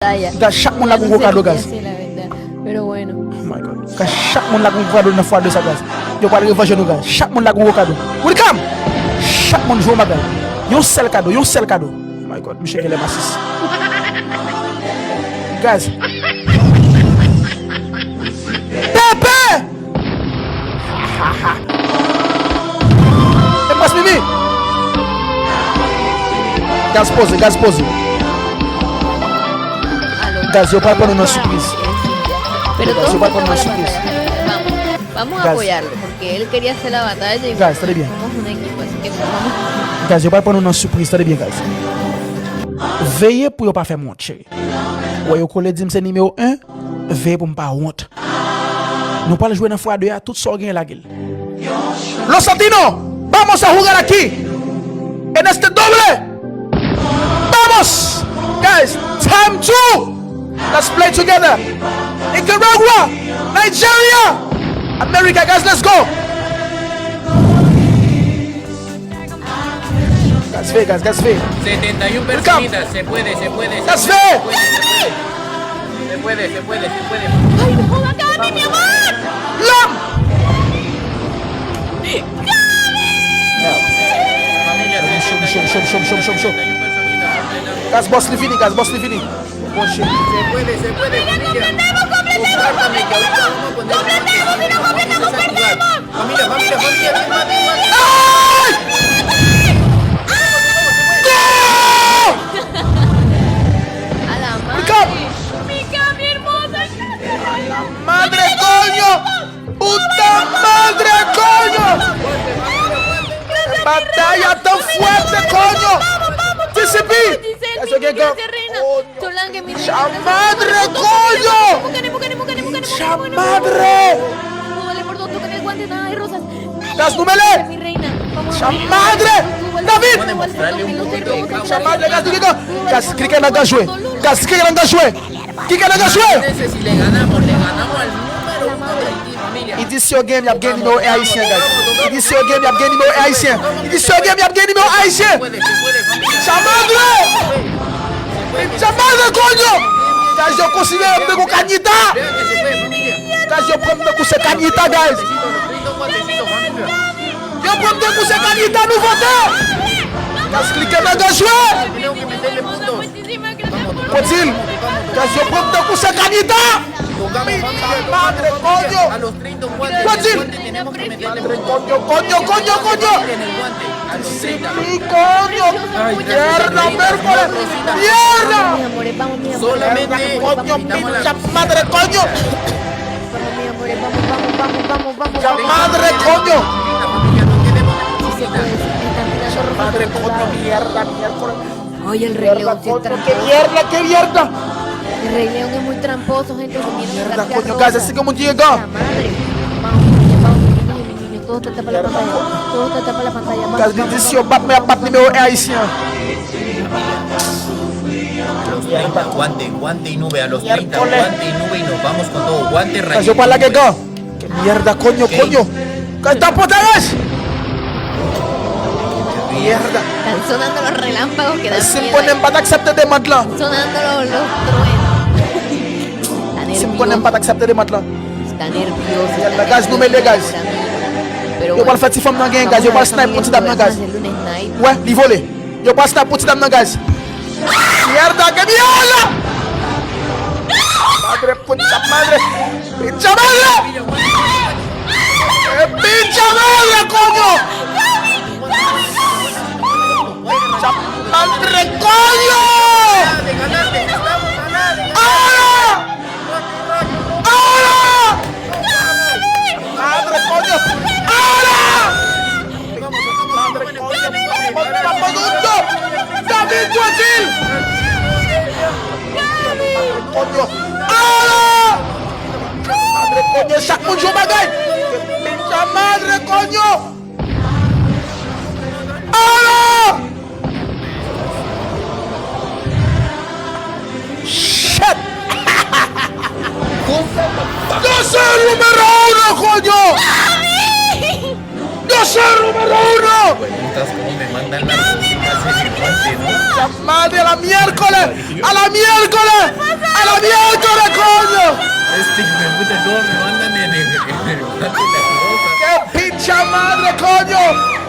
Chaque monde là qu'on cadeau gaz. Pero bueno. Oh my god. Chaque monde là qu'on cadeau dans fois de ça gaz. Yo pas revanche nous gaz. Chaque monde là qu'on cadeau. Welcome. Chaque monde joue ma gaz. Yon seul cadeau. Oh my god, monsieur Kele Massis. Gaz. Pepe. Et passe Mimi. Gaz pose. Gaz, yo pas prendre une surprise. Pero Gaz, todos yo pas prendre une estamos surprise. Vamos a Gaz. apoyarlo porque él quería hacer la batalla y Gaz, très bien. somos un equipo, así que vamos. Gaz, yo pas prendre une surprise, très bien, gaz. Veillez pour yo pas faire monter. Ou yo collé dit c'est numéro 1, veillez pour pas honte. Nous pas jouer dans fois 2 à tout ça gagne la gueule. Los Latinos, vamos a jugar aquí. En este doble. Vamos. Guys, time 2. Let's play together. Nicaragua, Nigeria, America, guys, let's go. Gas fe. 71 personitas, se puede. Gas fe. Se puede. ¡Ay, no jodas, Gaby, mi amor! Lam. Familia, Show. Gas boss li fini. Bon shit. Se puede, familia. Compártame que ahorita vamos a poner. Familia, bien. A la madre. Mica. Mi hermosa. Madre coño. Puta madre coño. Batalla tan fuerte coño. TCP. Eso que go. ¡Chamadre, coño! ¡Chamadre! ¡Gas, númele! Mi reina. ¡Chamadre! ¡David! Demostrarle un poquito de causa. ¡Chamadre, gas, Duquito! ¡Gas, clique en la gajoué! ¡Gas, clique en la gajoué! ¡Clique en la gajoué! Imagínense si le ganamos al número 1 de Haití, familia. It is your game, you have gained numéro haïtien, guys. It is your game, you have gained numéro haïtien. It is your game, you have gained numéro haïtien. Se puede, familia. ¡Chamadre! ¡Chamadre, coño! Guys, yo considère que vous cagnita! Vean que se puede, familia. Guys, yo prends de coups cagnita, guys! Guantecito, familia. Yo prends de coups cagnita, nous votons! Guys, cliquez dans le jouet! Tenemos que meterle puntos. Muchísimas gracias por Potil! Guys, yo prends de coups cagnita! Tocamos, familia. Madre, coño. A los 30 guantes. Guantes. En el guante tenemos que meterle puntos. Coño! En el guante. A los 30. ¡Mi coño! ¡Mierda, miércoles! ¡Mierda! mi amor, vamos, mi amor. Solamente ¡Coño, invitamos a pincha madre, coño! Vamos, mi amor, vamos. ¡Ya madre, coño! Sí se puede, Madre, coño, mierda, miércoles. Oye, el Rey León sí es Coño, tramposo. ¡qué mierda! El Rey León es muy tramposo, gente. Se viene Mierda, la coño, guys, así como un La llega. madre. Vamos, mi niño. Todo te tapa la pantalla. Vamos, Guys, this is your bat numéro haïtien. A los 30, guante y nube. A los 30, Miércoles. guante y nube. Y nos vamos con todo. Guante, Guys, rayo. yo para la que go. ¡Qué mierda, coño! Guys, está puta, guys. Mierda. Están sonando los relámpagos que dan Se miedo. ponen para acceptar de matla. Sonando los truenos. Se ponen para acceptar de matla. Está nervioso. Mierda, guys, no me le, guys. Pero Yo para faire si femme dans gang, guys. Yo para snipe pour ti dame, guys. Ouais, li volé. Yo para snipe pour ti dame, guys. Mierda, que mierda. Madre, puta madre. Pincha madre. Pincha madre, coño. Pincha madre, coño. ¡Ahora! ¡Ahora! ¡Madre, coño! ¡Ahora! ¡Madre, coño! ¡Papadundo! ¡David Joaquín! ¡Coño! ¡Ahora! ¡Madre, coño! ¡Chaque monde joue bagaille! ¡Pincha madre, coño! ¡Ahora! ¡Shit! ¡Yo soy el número 1, coño! ¡Yo Yo soy el número uno. Preguntas cómo me mandan las cositas en el monte, ¿no? La madre a la miércoles. A la miércoles. A la miércoles, coño. Este hijo de puta, cómo me mandan en el monte la cosa. ¡Qué pincha madre, coño!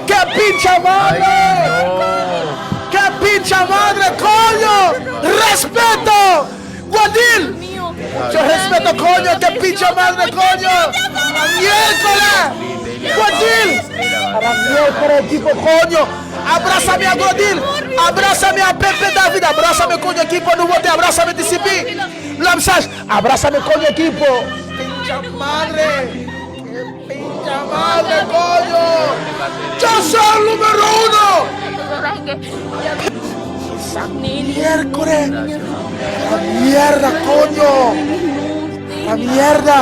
¡Qué pincha madre! Ay, no. ¡Qué pincha madre, coño! ¡Respeto! ¡Guadil! Mío. Yo respeto, coño. ¡Qué pincha madre, coño! ¡A la miércoles! ¡Guadil! ¡A la miércoles, equipo, coño! ¡Abrázame a Guadil! ¡Abrázame a Pepe David! ¡Abrázame, coño, equipo! ¡No bote! ¡Abrázame, TCP! ¡Lamsas! ¡Abrázame, coño, equipo! ¡Pincha madre! ¡Pincha madre, coño! ¡Yo soy el número uno! ¡Miércoles! ¡La mierda, coño! ¡La mierda!